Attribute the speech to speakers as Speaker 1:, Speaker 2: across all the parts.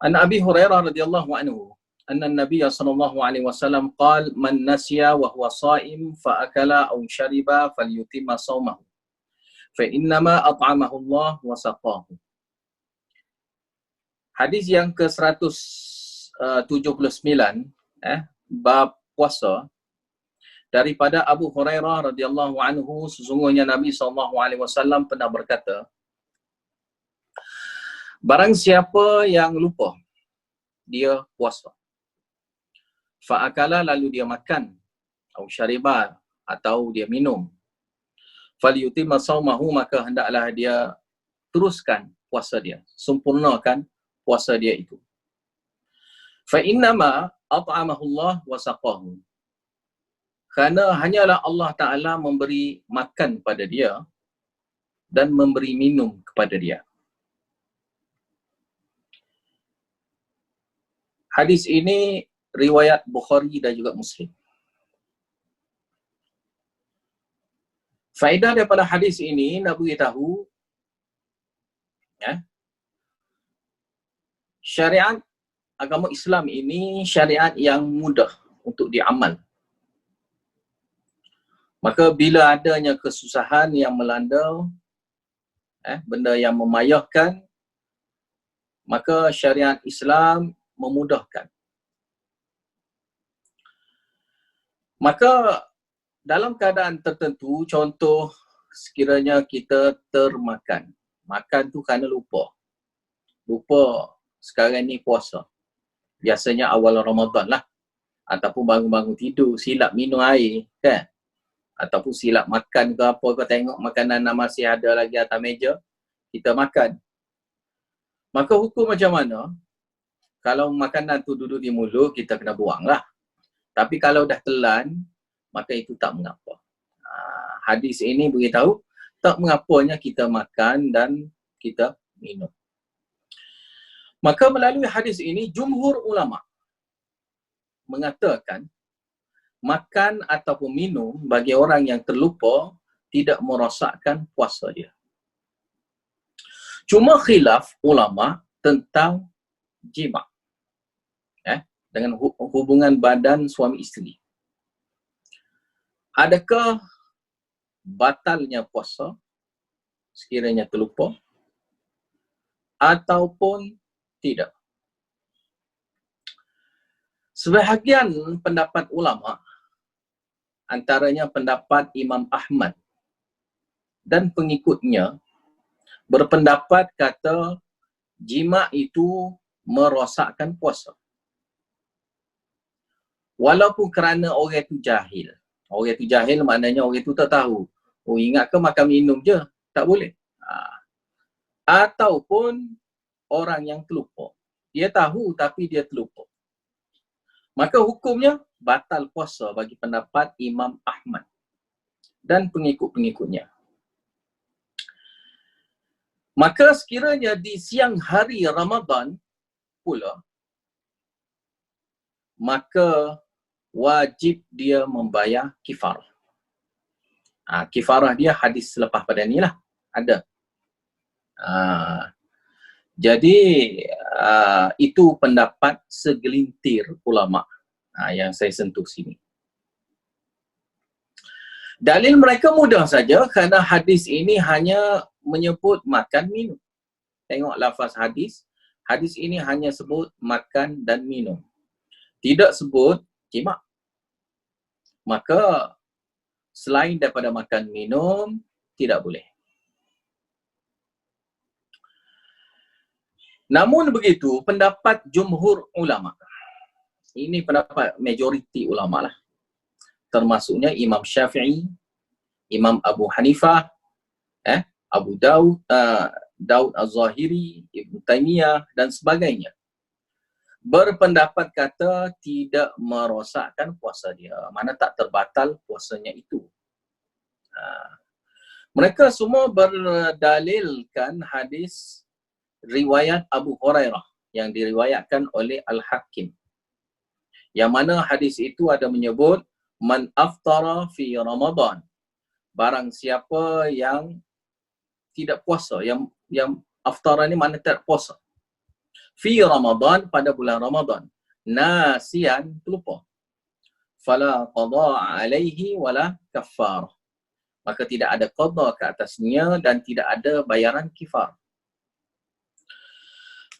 Speaker 1: An Abi Hurairah radhiyallahu anhu anna an-nabiy sallallahu alaihi wasallam qala man nasiya wa huwa sha'im fa akala aw shariba falyutimma shaumahu fa innama at'amahu Allah wa saqahu. Hadis yang ke-179 bab puasa daripada Abu Hurairah radhiyallahu anhu, sesungguhnya Nabi sallallahu alaihi wasallam pernah berkata, barang siapa yang lupa dia puasa, fa akala lalu dia makan, atau syariba atau dia minum, falyutimma shaumahu maka hendaklah dia teruskan puasa dia, sempurnakan puasa dia itu. Fa innama at'amahu Allah wa saqahu. Kerana hanyalah Allah Ta'ala memberi makan pada dia dan memberi minum kepada dia. Hadis ini riwayat Bukhari dan juga Muslim. Faedah daripada hadis ini nak beritahu syariat agama Islam ini syariat yang mudah untuk diamal. Maka bila adanya kesusahan yang melanda, benda yang memayahkan, maka syariat Islam memudahkan. Maka dalam keadaan tertentu, contoh sekiranya kita termakan. Makan tu kerana lupa. Lupa sekarang ni puasa. Biasanya awal Ramadan lah. Ataupun bangun-bangun tidur, silap minum air, kan? Ataupun silap makan ke apa ke, tengok makanan masih ada lagi atas meja, kita makan. Maka hukum macam mana? Kalau makanan tu duduk di mulut, kita kena buang lah. Tapi kalau dah telan, maka itu tak mengapa. Hadis ini beritahu, tak mengapanya kita makan dan kita minum. Maka melalui hadis ini, jumhur ulama mengatakan, makan ataupun minum bagi orang yang terlupa tidak merosakkan puasa dia. Cuma khilaf ulama tentang jima', dengan hubungan badan suami isteri. Adakah batalnya puasa sekiranya terlupa ataupun tidak? Sebahagian pendapat ulama, antaranya pendapat Imam Ahmad dan pengikutnya, berpendapat kata jima' itu merosakkan puasa. Walaupun kerana orang itu jahil. Orang itu jahil maknanya orang itu tak tahu. Oh, ingat ke makan minum je? Tak boleh. Ataupun orang yang terlupa. Dia tahu tapi dia terlupa. Maka hukumnya batal puasa bagi pendapat Imam Ahmad dan pengikut-pengikutnya. Maka sekiranya di siang hari Ramadan pula, maka wajib dia membayar kifarah. Kifarah dia hadis selepas pada ni lah. Ada. Jadi itu pendapat segelintir ulama yang saya sentuh sini. Dalil mereka mudah saja kerana hadis ini hanya menyebut makan minum. Tengok lafaz hadis. Hadis ini hanya sebut makan dan minum. Tidak sebut jima'. Maka selain daripada makan minum, tidak boleh. Namun begitu, pendapat jumhur ulama, ini pendapat majoriti ulama lah, termasuknya Imam Syafi'i, Imam Abu Hanifah, Abu Daud, Daud Az-Zahiri, Ibn Taymiyah dan sebagainya, berpendapat kata tidak merosakkan puasa dia. Mana tak terbatal puasanya itu. Mereka semua berdalilkan hadis riwayat Abu Hurairah yang diriwayatkan oleh Al-Hakim. Yang mana hadis itu ada menyebut man aftara fi Ramadan. Barang siapa yang tidak puasa, yang aftara ni mana tak puasa. fi Ramadan, pada bulan Ramadan, nasian, terlupa, fala qada alaihi wala kaffar, maka tidak ada qada ke atasnya dan tidak ada bayaran kifar.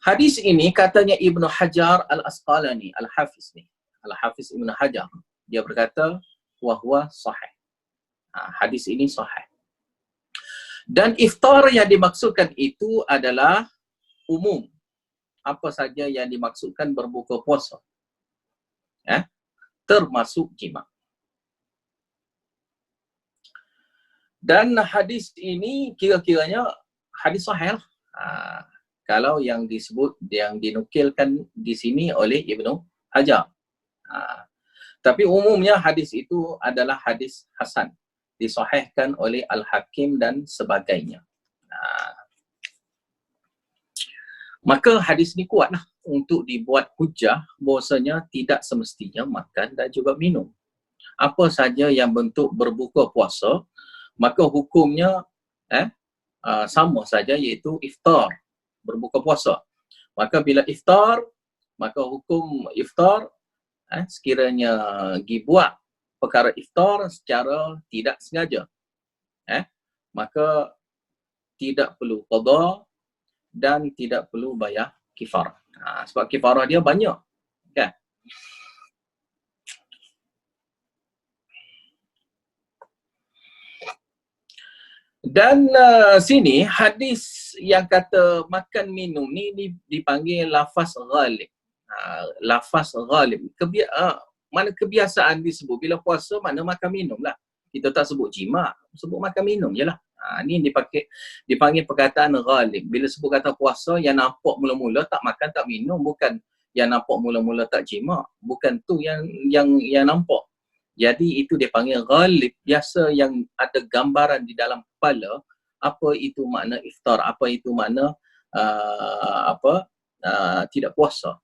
Speaker 1: Hadis ini katanya Ibnu Hajar Al-Asqalani, Al-Hafiz ni, Al-Hafiz Ibnu Hajar, dia berkata wahwa sahih. Hadis ini sahih. Dan iftar yang dimaksudkan itu adalah umum. Apa saja yang dimaksudkan berbuka puasa. Termasuk jima. Dan hadis ini kira-kiranya hadis sahih lah. Kalau yang disebut, yang dinukilkan di sini oleh Ibnu Hajar. Tapi umumnya hadis itu adalah hadis hasan. Disahihkan oleh Al-Hakim dan sebagainya. Maka hadis ni kuatlah untuk dibuat hujah bahawasanya tidak semestinya makan dan juga minum. Apa saja yang bentuk berbuka puasa, maka hukumnya sama saja, iaitu iftar, berbuka puasa. Maka bila iftar, maka hukum iftar, sekiranya dibuat perkara iftar secara tidak sengaja, maka tidak perlu qada dan tidak perlu bayar kifarah. Sebab kifarah dia banyak, kan? Dan sini hadis yang kata makan minum ni dipanggil lafaz ghalib. Lafaz ghalib. Mana kebiasaan disebut bila puasa, mana makan minum lah. Kita tak sebut jima, sebut makan minum je lah. Ni dipanggil perkataan ghalib. Bila sebut kata puasa, yang nampak mula-mula tak makan tak minum, bukan yang nampak mula-mula tak jima, bukan tu yang nampak. Jadi itu dipanggil ghalib. Biasa yang ada gambaran di dalam kepala, apa itu makna iftar, apa itu makna tidak puasa.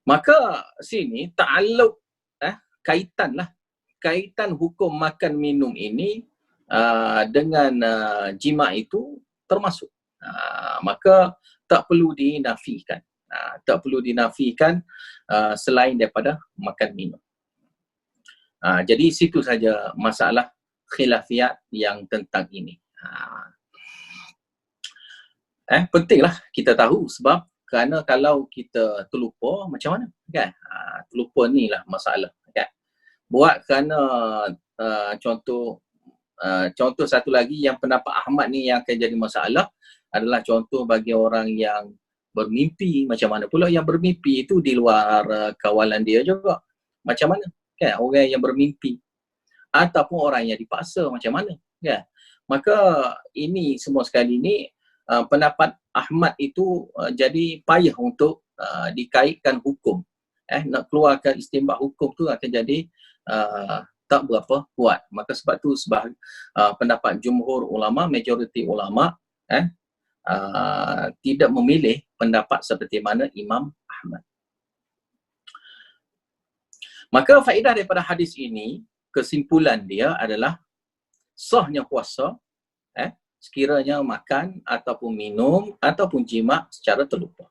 Speaker 1: Maka sini ta'alluq, kaitan hukum makan minum ini dengan jima itu termasuk. Maka tak perlu dinafikan. Tak perlu dinafikan selain daripada makan minum. Jadi situ saja masalah khilafiyat yang tentang ini. Pentinglah kita tahu, sebab kerana kalau kita terlupa, macam mana, kan? Terlupa ni lah masalah, kan? Buat kerana contoh satu lagi yang pendapat Ahmad ni yang akan jadi masalah adalah contoh bagi orang yang bermimpi. Macam mana pula yang bermimpi itu di luar kawalan dia juga? Macam mana, kan? Orang yang bermimpi ataupun orang yang dipaksa, macam mana, kan? Maka ini semua sekali ni pendapat Ahmad itu jadi payah untuk dikaitkan hukum. Nak keluarkan istinbat hukum tu akan jadi tak berapa kuat. Maka sebab tu pendapat jumhur ulama, majoriti ulama tidak memilih pendapat seperti mana Imam Ahmad. Maka faedah daripada hadis ini, kesimpulan dia adalah sahnya puasa sekiranya makan ataupun minum ataupun jima secara terlupa.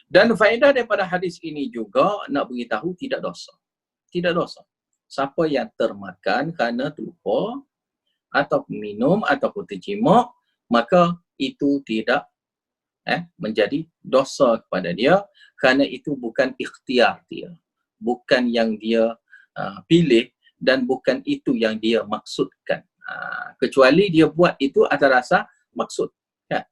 Speaker 1: Dan faedah daripada hadis ini juga nak beritahu tidak dosa. Tidak dosa. Siapa yang termakan kerana terlupa ataupun minum ataupun terjima, maka itu tidak menjadi dosa kepada dia, kerana itu bukan ikhtiar dia. Bukan yang dia pilih dan bukan itu yang dia maksudkan. Kecuali dia buat itu atas rasa maksud, kan?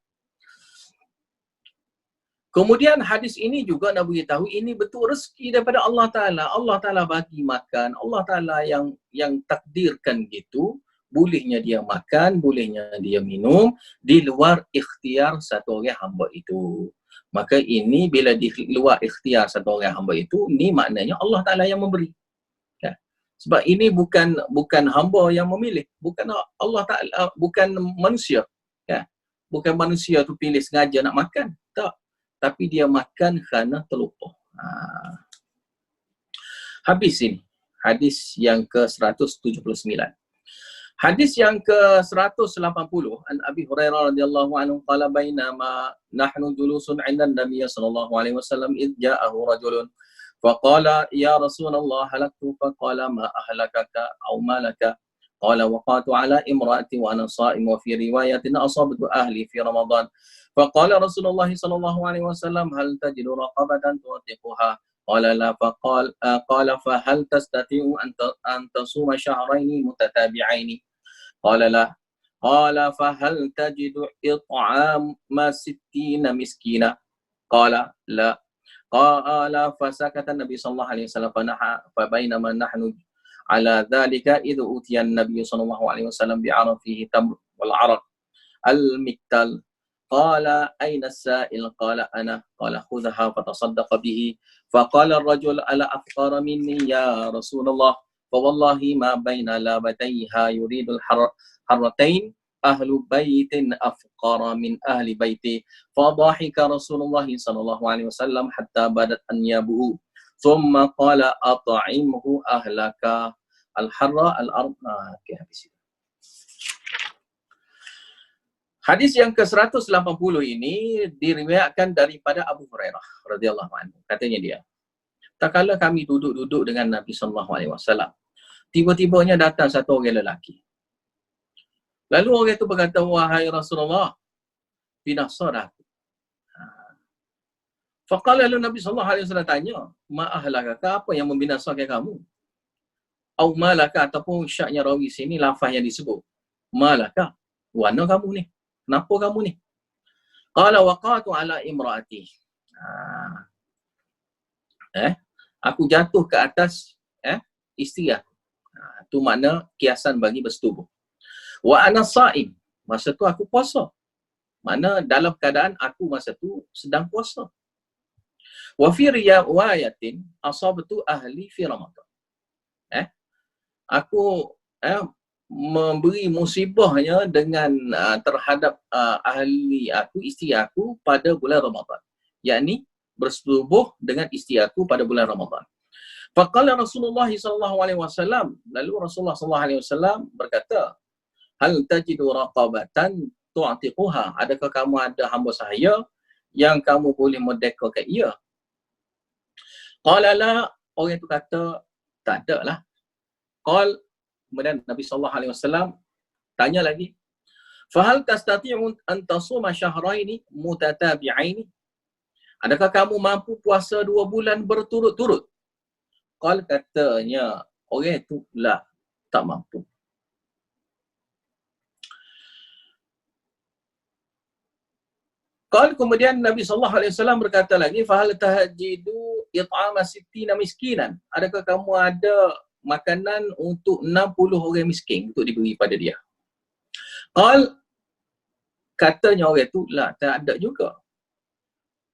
Speaker 1: Kemudian hadis ini juga nak beritahu ini betul rezeki daripada Allah Ta'ala. Allah Ta'ala bagi makan, Allah Ta'ala yang takdirkan gitu. Bolehnya dia makan, bolehnya dia minum di luar ikhtiar satu orang hamba itu. Maka ini bila di luar ikhtiar satu orang hamba itu, ni maknanya Allah Ta'ala yang memberi. Sebab ini bukan hamba yang memilih, bukan Allah Ta'ala, bukan manusia, kan? Bukan manusia tu pilih sengaja nak makan, tak. Tapi dia makan kerana terlupa. Habis ini, hadis yang ke-179. Hadis yang ke-180 an Abi Hurairah radhiyallahu anhu qala bainama nahnu julusun 'inda an-nabiy sallallahu alaihi wasallam id ja'ahu rajulun faqala ya Rasulullah halaktu faqala ma ahlakaka aw malaka qala waqatu ala imraati wa ana sha'im wa fi riwayatin asabtu ahli fi ramadan faqala Rasulullah sallallahu alaihi wasallam hal tajidu raqabatan tu'tiquha qala la qala fa hal tastati'u an tasuma shahrayn mutatabi'ain قال لا قال فهل تجد إطعام 60 مسكينا قال لا قال فسكت النبي صلى الله عليه وسلم فبينما نحن على ذلك إذ أوتي النبي صلى الله عليه وسلم بعرض فيه تمر والعرق المكتل قال أين السائل قال أنا قال خذها فتصدق به فقال الرجل ألا أفقر مني يا رسول الله فوالله ما بين لابتيها يريد الحرتين أهل بيت أفقر من أهل بيتي فضحك رسول الله صلى الله عليه وسلم حتى بدت أنيابه ثم قال أطعمه أهلك الحر الأرض. Hadis yang ke-180 ini diriwayatkan daripada Abu Hurairah radhiyallahu anhu. Katanya dia, tak kala kami duduk-duduk dengan Nabi sallallahu alaihi wasallam, tiba-tibanya datang satu orang lelaki. Lalu orang itu berkata, wahai Rasulullah, binasa dah aku. Faqala lalu Nabi sallallahu alaihi wasallam tanya, ma ahlakaka, apa yang membinasakan kamu? Au malaka, ataupun syaknya rawi sini lafaz yang disebut. Malaka, mana kamu ni? Kenapa kamu ni? Qala waqatu ala imraati. Aku jatuh ke atas isteri aku. Itu makna kiasan bagi bersetubuh. Wa ana sha'im. Masa tu aku puasa. Mana dalam keadaan aku masa tu sedang puasa. Wa fi riwayatin asabtu ahli fi Ramadan. Aku memberi musibahnya dengan terhadap ahli aku, isteri aku pada bulan Ramadan. Yakni bersetubuh dengan isteri aku pada bulan Ramadan. Faqala Rasulullah sallallahu alaihi wasallam, lalu Rasulullah sallallahu alaihi wasallam berkata, hal tajidu raqabatan tu'tiquha, adakah kamu ada hamba sahaya yang kamu boleh merdekakan ia? Qala la, orang itu kata tak ada lah. Kemudian Nabi sallallahu alaihi wasallam tanya lagi, fahal tastati'u an tasuma shahrayn mutatabi'ain, adakah kamu mampu puasa 2 bulan berturut-turut? Qal, katanya orang itu lah, tak mampu. Qal, kemudian Nabi sallallahu alaihi wasallam berkata lagi, fahal tajidu it'ama 60 miskinan, adakah kamu ada makanan untuk 60 orang miskin untuk diberi pada dia? Qal, katanya orang itu lah, tak ada juga.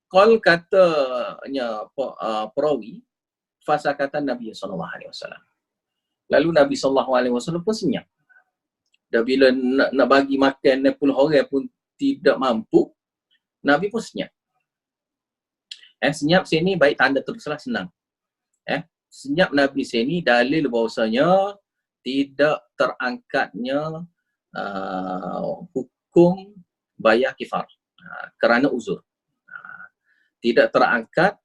Speaker 1: Qal, katanya perawi, fasakatan Nabi sallallahu alaihi wasallam. Lalu Nabi sallallahu alaihi wasallam pun senyap. Dan bila nak bagi makan 60 orang pun tidak mampu, Nabi pun senyap. Senyap sini baik tanda teruslah senang. Senyap Nabi sini dalil bahawasanya tidak terangkatnya hukum bayar kifar kerana uzur. Tidak terangkat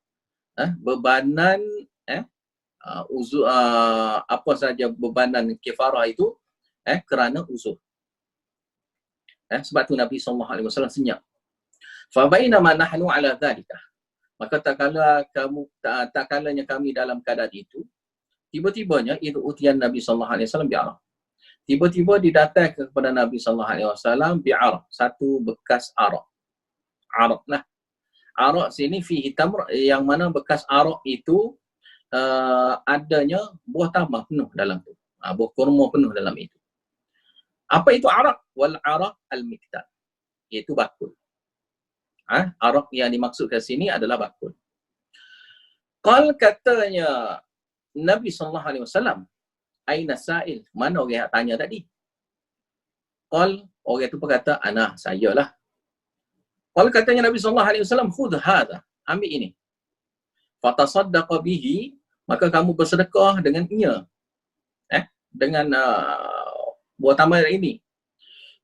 Speaker 1: bebanan uzur, apa saja bebanan kifarah itu kerana uzur. Sebab tu Nabi SAW senyap. Fa bainama nahnu ala dhalika, maka tak kalanya kami dalam keadaan itu, tiba-tibanya itu utian Nabi sallallahu alaihi wasallam bi'arah. Tiba-tiba didatang kepada Nabi sallallahu alaihi wasallam bi'arah, satu bekas arak. Arak lah. Arak sini fihi tamr, yang mana bekas arak itu adanya buah tamar penuh dalam tu. Buah kurma penuh dalam itu. Apa itu arak? Wal arak al-miktal, iaitu bakul. Arak yang dimaksudkan sini adalah bakul. Qal, katanya Nabi SAW, aina sa'il, mana orang yang tanya tadi? Qal, orang itu berkata, ana, sayalah. Qal, katanya Nabi SAW, khudh hadha, ambil ini. Fatasaddaqa bihi, maka kamu bersedekah dengan ia. Dengan buah tamar ini.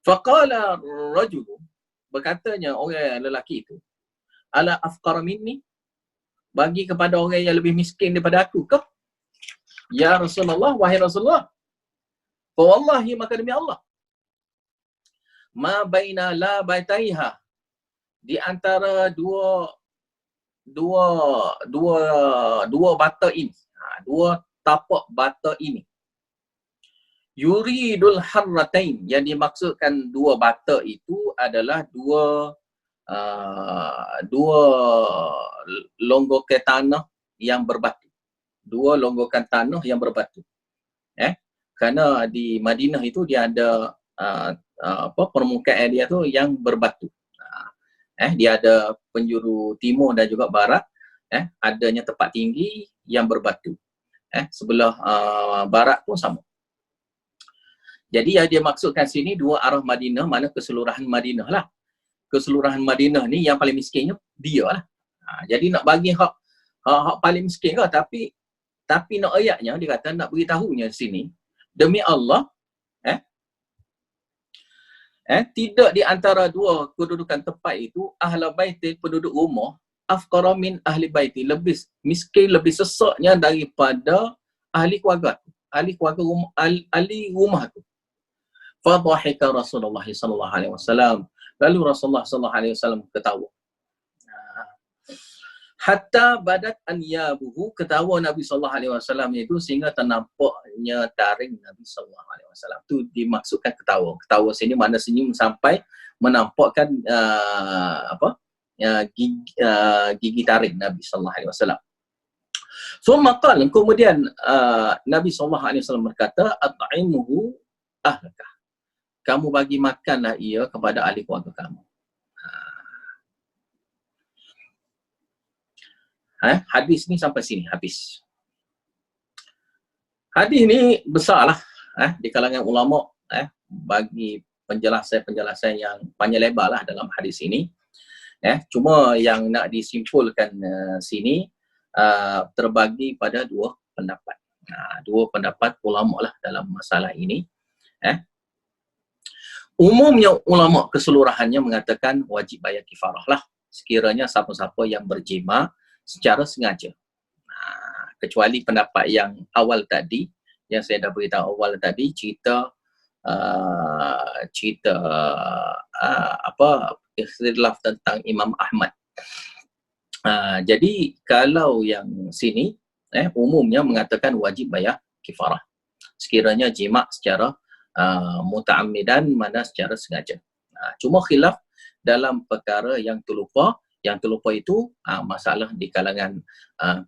Speaker 1: Faqala rajulu, berkatanya orang lelaki itu, ala afqara minni, bagi kepada orang yang lebih miskin daripada aku ke? Ya Rasulullah, wahai Rasulullah, fa wallahi, maka demi Allah, ma baina la baitaiha, di antara dua bata ini, dua tapak bata ini, yuridul harratain, yang dimaksudkan dua bata itu adalah dua longgokan tanah yang berbatu. Dua longgokan tanah yang berbatu. Kerana di Madinah itu dia ada permukaan dia tu yang berbatu. Dia ada penjuru timur dan juga barat. Adanya tempat tinggi yang berbatu. Sebelah barat pun sama. Jadi yang dia maksudkan sini dua arah Madinah, mana keseluruhan Madinah lah. Keseluruhan Madinah ni yang paling miskinnya dia lah. Jadi nak bagi hak paling miskin ke, tapi nak ayatnya dia kata nak beritahunya sini, demi Allah, tidak di antara dua kedudukan tempat itu ahli baiti, penduduk rumah, afqara min ahli baiti, lebih miskin, lebih sesaknya daripada ahli keluarga, ahli rumah tu. Fadhahika Rasulullah sallallahu alaihi wasallam, lalu Rasulullah sallallahu alaihi wasallam ketawa. Hatta badat anyabuhu, ketawa Nabi sallallahu alaihi wasallam itu sehingga ternampaknya taring Nabi sallallahu alaihi wasallam. Tu dimaksudkan ketawa. Ketawa sini mana senyum sampai menampakkan gigi taring Nabi sallallahu alaihi wasallam. Summa qala, kemudian Nabi sallallahu alaihi wasallam berkata, at'imuhu ahlaka, kamu bagi makanlah ia kepada ahli keluarga kamu. Hadis ni sampai sini habis. Hadis ni besarlah di kalangan ulama, bagi penjelasan yang panjang lebar lah dalam hadis ini. Cuma yang nak disimpulkan sini terbagi pada dua pendapat. Dua pendapat ulama lah dalam masalah ini. Umumnya ulama keseluruhannya mengatakan wajib bayar kifarah lah sekiranya siapa-siapa yang berjima secara sengaja. Kecuali pendapat yang awal tadi, yang saya dah beritahu awal tadi, cerita ikhtilaf tentang Imam Ahmad. Jadi kalau yang sini umumnya mengatakan wajib bayar kifarah sekiranya jima secara muta'ammidan, mana secara sengaja. Cuma khilaf dalam perkara yang terlupa. Yang terlupa itu masalah di kalangan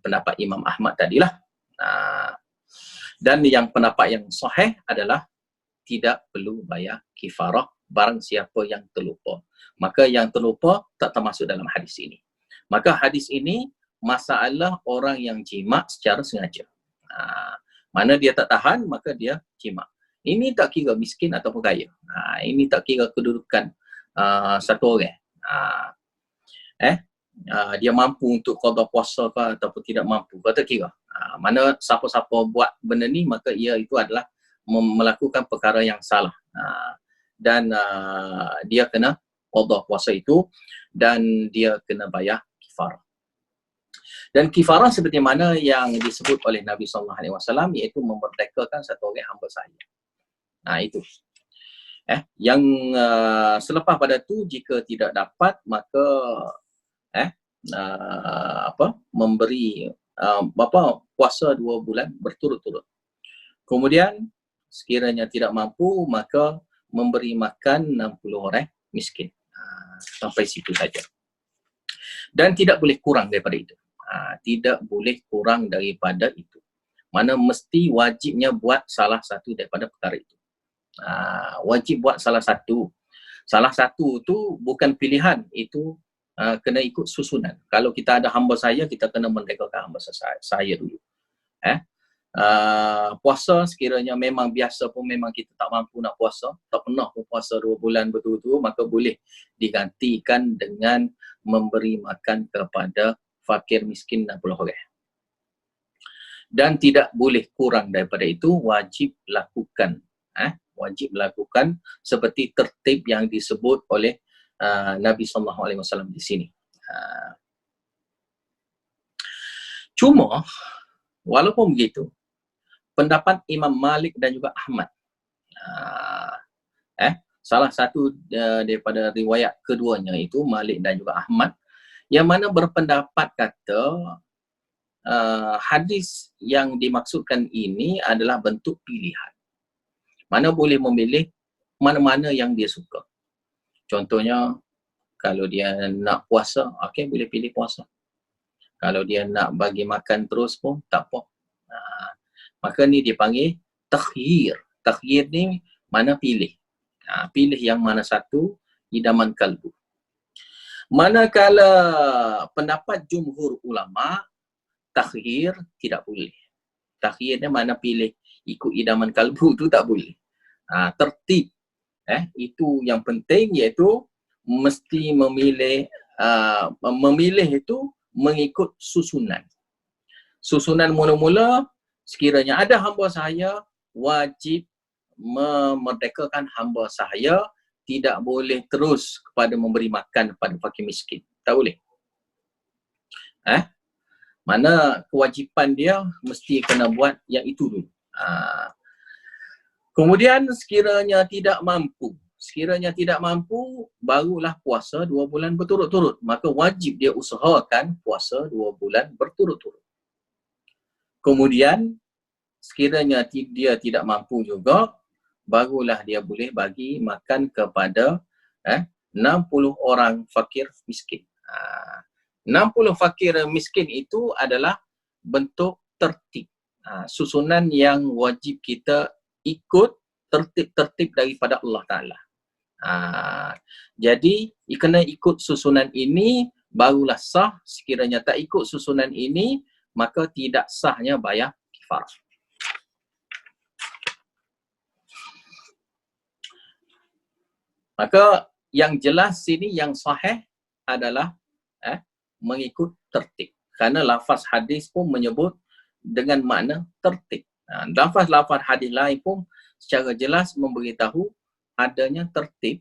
Speaker 1: pendapat Imam Ahmad tadilah. Dan yang pendapat yang sahih adalah tidak perlu bayar kifarah barang siapa yang terlupa. Maka yang terlupa tak termasuk dalam hadis ini. Maka hadis ini masalah orang yang jima secara sengaja. Mana dia tak tahan, maka dia jima. Ini tak kira miskin ataupun kaya. Ini tak kira kedudukan satu orang. Dia mampu untuk qada puasa ke ataupun tidak mampu, tak kira. Mana siapa-siapa buat benda ni, maka ia itu adalah melakukan perkara yang salah. Dan dia kena qada puasa itu dan dia kena bayar kifarah. Dan kifarah seperti mana yang disebut oleh Nabi sallallahu alaihi wasallam, iaitu memerdekakan satu orang hamba sahaya. Itu. Yang selepas pada tu jika tidak dapat, maka memberi puasa 2 bulan berturut-turut. Kemudian sekiranya tidak mampu, maka memberi makan 60 orang miskin. Sampai situ saja. Dan tidak boleh kurang daripada itu. Tidak boleh kurang daripada itu. Mana mesti wajibnya buat salah satu daripada perkara itu. Wajib buat salah satu. Salah satu tu bukan pilihan, itu kena ikut susunan. Kalau kita ada hamba saya, kita kena merdekakan hamba saya dulu. Puasa sekiranya memang biasa pun memang kita tak mampu nak puasa, tak pernah pun puasa 2 bulan betul-betul, maka boleh digantikan dengan memberi makan kepada fakir miskin 60 orang. Dan tidak boleh kurang daripada itu, wajib lakukan. wajib melakukan seperti tertib yang disebut oleh Nabi SAW di sini. Cuma, walaupun begitu, pendapat Imam Malik dan juga Ahmad, salah satu daripada riwayat keduanya itu, Malik dan juga Ahmad, yang mana berpendapat kata hadis yang dimaksudkan ini adalah bentuk pilihan. Mana boleh memilih mana-mana yang dia suka. Contohnya, kalau dia nak puasa, okey, boleh pilih puasa. Kalau dia nak bagi makan terus pun, tak apa. Maka ni dipanggil takhyir. Takhyir ni mana pilih. Pilih yang mana satu, idaman kalbu. Manakala pendapat jumhur ulama, takhyir tidak boleh. Takhyir ni mana pilih ikut idaman kalbu tu tak boleh. Tertib. Itu yang penting, iaitu mesti memilih itu mengikut susunan. Susunan mula-mula, sekiranya ada hamba sahaya, wajib memerdekakan hamba sahaya, tidak boleh terus kepada memberi makan kepada fakir miskin. Tak boleh. Mana kewajipan dia mesti kena buat yang itu dulu. Kemudian sekiranya tidak mampu, barulah puasa 2 bulan berturut-turut. Maka wajib dia usahakan puasa 2 bulan berturut-turut. Kemudian, sekiranya dia tidak mampu juga, barulah dia boleh bagi makan kepada 60 orang fakir miskin. 60 fakir miskin itu adalah bentuk tertib. Susunan yang wajib kita ikut, tertib daripada Allah Ta'ala. Jadi, kena ikut susunan ini, barulah sah. Sekiranya tak ikut susunan ini, maka tidak sahnya bayar kifarah. Maka, yang jelas sini, yang sahih adalah mengikut tertib. Kerana lafaz hadis pun menyebut dengan makna tertib. Lafaz-lafaz hadis lain pun secara jelas memberitahu adanya tertib,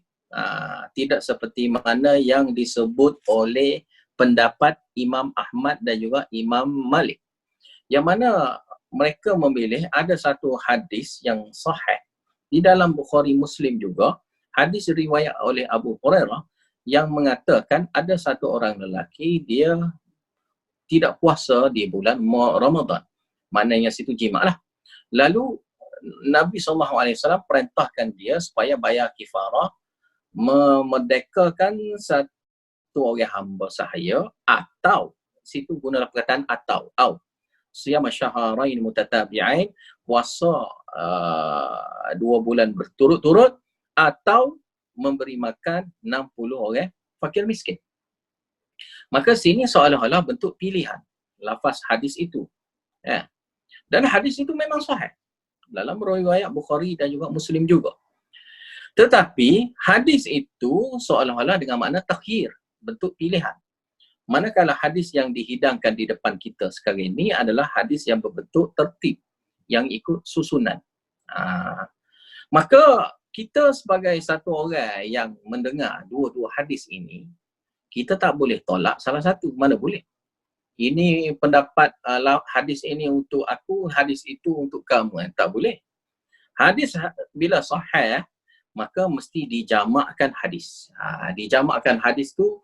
Speaker 1: tidak seperti mana yang disebut oleh pendapat Imam Ahmad dan juga Imam Malik. Yang mana mereka memilih ada satu hadis yang sahih di dalam Bukhari Muslim juga, hadis riwayat oleh Abu Hurairah yang mengatakan ada satu orang lelaki, dia tidak puasa di bulan Ramadan. Maknanya situ jima' lah. Lalu Nabi SAW perintahkan dia supaya bayar kifarah, memerdekakan satu orang hamba sahaya, atau, situ gunalah perkataan atau, siyam syahrain mutatabi'ain, puasa 2 bulan berturut-turut, atau memberi makan 60 orang fakir miskin. Maka sini seolah-olah bentuk pilihan lafaz hadis itu. Dan hadis itu memang sahih dalam riwayat Bukhari dan juga Muslim juga. Tetapi hadis itu seolah-olah dengan makna takhyir, bentuk pilihan. Manakala hadis yang dihidangkan di depan kita sekarang ini adalah hadis yang berbentuk tertib, yang ikut susunan. Maka kita sebagai satu orang yang mendengar dua-dua hadis ini, kita tak boleh tolak salah satu. Mana boleh? Ini pendapat hadis ini untuk aku, hadis itu untuk kamu. Tak boleh. Hadis bila sahih, maka mesti dijamakkan hadis. Dijamakkan hadis tu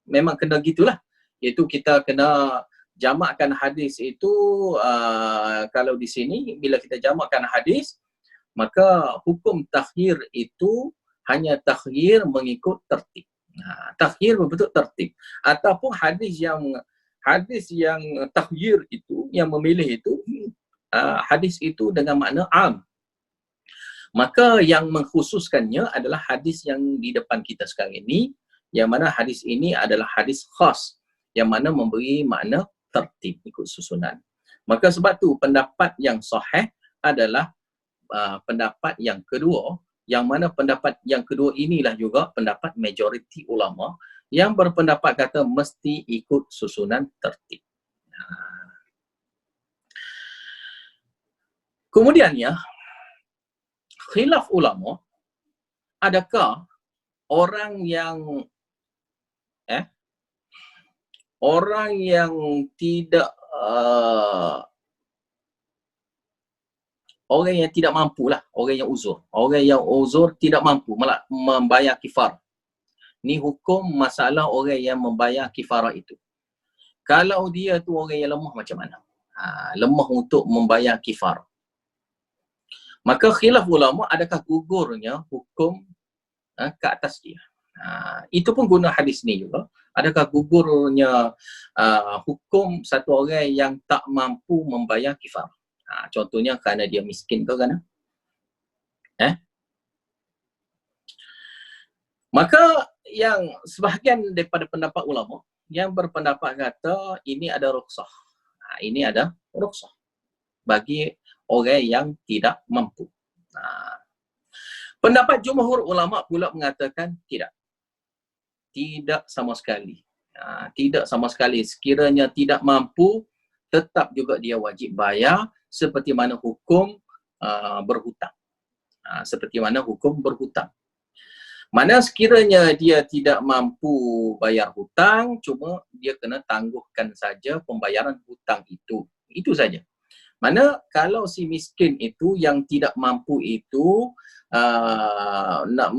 Speaker 1: memang kena gitulah. Iaitu kita kena jamakkan hadis itu, kalau di sini bila kita jamakkan hadis, maka hukum takhyir itu hanya takhyir mengikut tertib. Takhyir berbentuk tertib. Ataupun hadis yang takhyir itu, yang memilih itu, hadis itu dengan makna am. Maka yang mengkhususkannya adalah hadis yang di depan kita sekarang ini, yang mana hadis ini adalah hadis khas, yang mana memberi makna tertib ikut susunan. Maka sebab tu pendapat yang sahih adalah pendapat yang kedua, yang mana pendapat yang kedua inilah juga pendapat majoriti ulama yang berpendapat kata mesti ikut susunan tertib. Kemudiannya, khilaf ulama, adakah orang yang tidak orang yang tidak mampu lah, orang yang uzur tidak mampu membayar kifarah. Ni hukum masalah orang yang membayar kifarah itu. Kalau dia tu orang yang lemah macam mana? Lemah untuk membayar kifarah. Maka khilaf ulama, adakah gugurnya hukum ke atas dia. Itu pun guna hadis ni juga. Adakah gugurnya hukum satu orang yang tak mampu membayar kifarah. Contohnya kerana dia miskin ke kerana? Maka yang sebahagian daripada pendapat ulama yang berpendapat kata ini ada rukhsah. Ini ada rukhsah bagi orang yang tidak mampu. Pendapat jumhur ulama pula mengatakan tidak. Tidak sama sekali. Tidak sama sekali. Sekiranya tidak mampu, tetap juga dia wajib bayar seperti mana hukum berhutang. Seperti mana hukum berhutang. Mana sekiranya dia tidak mampu bayar hutang, cuma dia kena tangguhkan saja pembayaran hutang itu. Itu saja. Mana kalau si miskin itu yang tidak mampu itu nak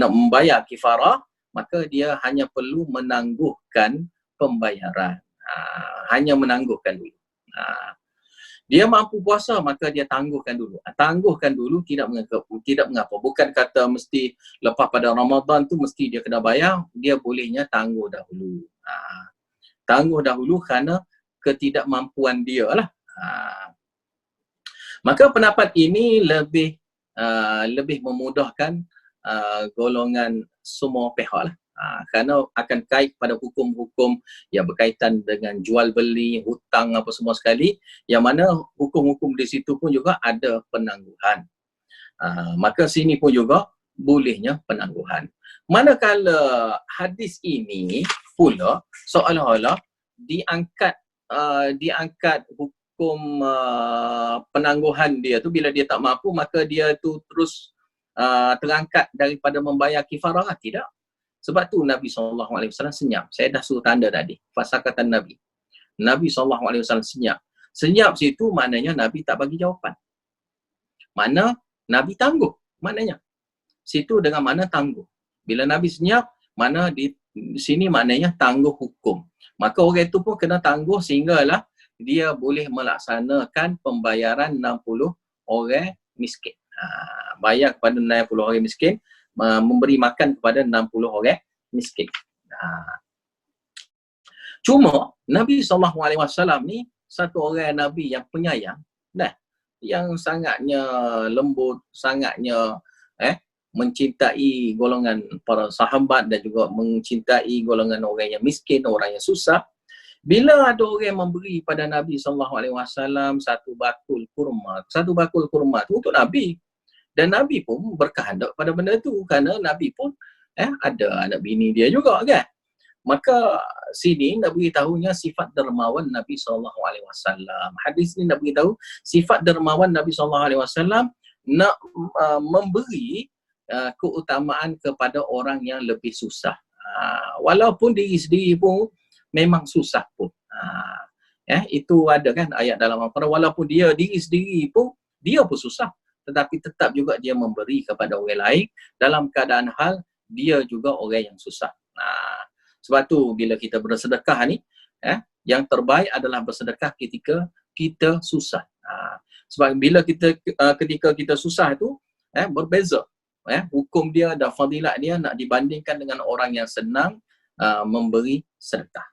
Speaker 1: membayar kifarah, maka dia hanya perlu menangguhkan pembayaran. Hanya menangguhkan dulu. Dia mampu puasa, maka dia tangguhkan dulu. Tangguhkan dulu tidak mengapa. Bukan kata mesti lepas pada Ramadan tu mesti dia kena bayar, dia bolehnya tangguh dahulu. Tangguh dahulu kerana ketidakmampuan dia lah. Maka pendapat ini lebih memudahkan golongan semua pihak lah. Kerana akan kait pada hukum-hukum yang berkaitan dengan jual beli, hutang apa semua sekali, yang mana hukum-hukum di situ pun juga ada penangguhan. Maka sini pun juga bolehnya penangguhan. Manakala hadis ini pula seolah-olah diangkat hukum penangguhan dia tu bila dia tak mampu, maka dia tu terus terangkat daripada membayar kifarah. Tidak. Sebab tu Nabi SAW senyap. Saya dah suruh tanda tadi. Fasakatan Nabi. Nabi SAW senyap. Senyap situ maknanya Nabi tak bagi jawapan. Mana Nabi tangguh. Maknanya. Situ dengan mana tangguh. Bila Nabi senyap, mana di sini maknanya tangguh hukum. Maka orang itu pun kena tangguh sehinggalah dia boleh melaksanakan pembayaran 60 orang miskin. Bayar kepada 60 orang miskin, memberi makan kepada 60 orang miskin. Cuma Nabi SAW ni satu orang Nabi yang penyayang, yang sangatnya lembut, sangatnya mencintai golongan para sahabat dan juga mencintai golongan orang yang miskin, orang yang susah. Bila ada orang memberi pada Nabi SAW satu bakul kurma tu untuk Nabi. Dan Nabi pun berkehendak pada benda tu kerana Nabi pun ada anak bini dia juga kan. Maka sini nak beritahunya sifat dermawan Nabi SAW. Hadis ni nak beritahu sifat dermawan Nabi SAW nak memberi keutamaan kepada orang yang lebih susah. Walaupun diri sendiri pun memang susah pun. Itu ada kan ayat dalam Al-Quran, walaupun dia diri sendiri pun dia pun susah, tetapi tetap juga dia memberi kepada orang lain dalam keadaan hal dia juga orang yang susah. Sebab tu bila kita bersedekah ni, yang terbaik adalah bersedekah ketika kita susah. Sebab bila ketika kita susah tu berbeza. Hukum dia dan fadilat dia nak dibandingkan dengan orang yang senang memberi sedekah.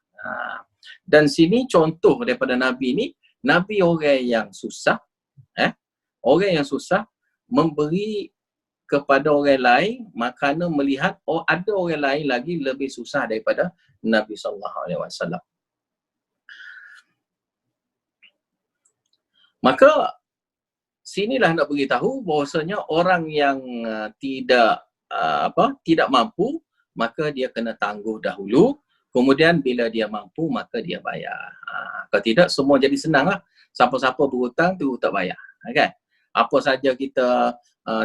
Speaker 1: Dan sini contoh daripada Nabi ni, Nabi orang yang susah, orang yang susah memberi kepada orang lain makana melihat ada orang lain lagi lebih susah daripada Nabi SAW. Maka sinilah nak beritahu bahawasanya orang yang tidak mampu, maka dia kena tangguh dahulu. Kemudian bila dia mampu, maka dia bayar. Kalau tidak, semua jadi senang lah. Siapa-siapa berhutang tu tak bayar. Kan? Apa saja kita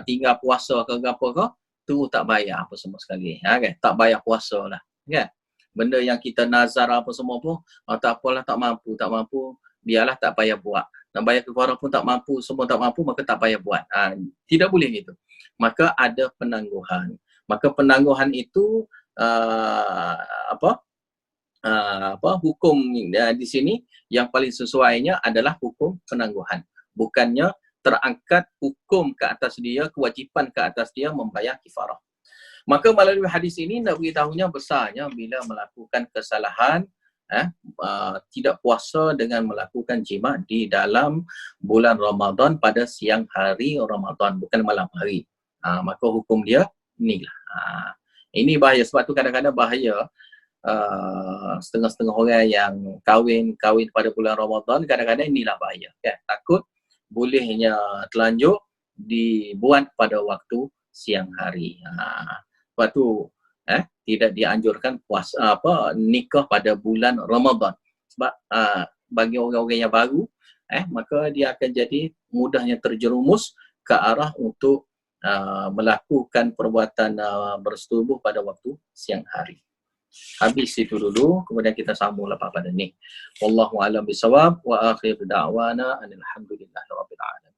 Speaker 1: tinggal puasa ke apa ke, tu tak bayar apa semua sekali. Kan? Tak bayar puasa lah. Kan? Benda yang kita nazar apa semua pun, tak apalah, tak mampu, biarlah, tak payah buat. Nak bayar kefaarah pun tak mampu, semua tak mampu, maka tak payah buat. Tidak boleh gitu. Maka ada penangguhan. Maka penangguhan itu hukum di sini yang paling sesuainya adalah hukum penangguhan. Bukannya terangkat hukum ke atas dia, kewajipan ke atas dia membayar kifarah. Maka melalui hadis ini nak beritahunya besarnya bila melakukan kesalahan tidak puasa dengan melakukan jima di dalam bulan Ramadan pada siang hari Ramadan, bukan malam hari. Maka hukum dia inilah. Ini bahaya, sebab tu kadang-kadang bahaya setengah-setengah orang yang kahwin pada bulan Ramadan, kadang-kadang inilah bahaya. Kan? Takut bolehnya terlanjur dibuat pada waktu siang hari. Sebab tu tidak dianjurkan puasa nikah pada bulan Ramadan. Sebab bagi orang-orang yang baru maka dia akan jadi mudahnya terjerumus ke arah untuk melakukan perbuatan bersetubuh pada waktu siang hari. Habis itu dulu, kemudian kita sambung lepas pada ni. Wallahu a'lam bishawab wa akhir da'wana alhamdulillahirabbil alamin.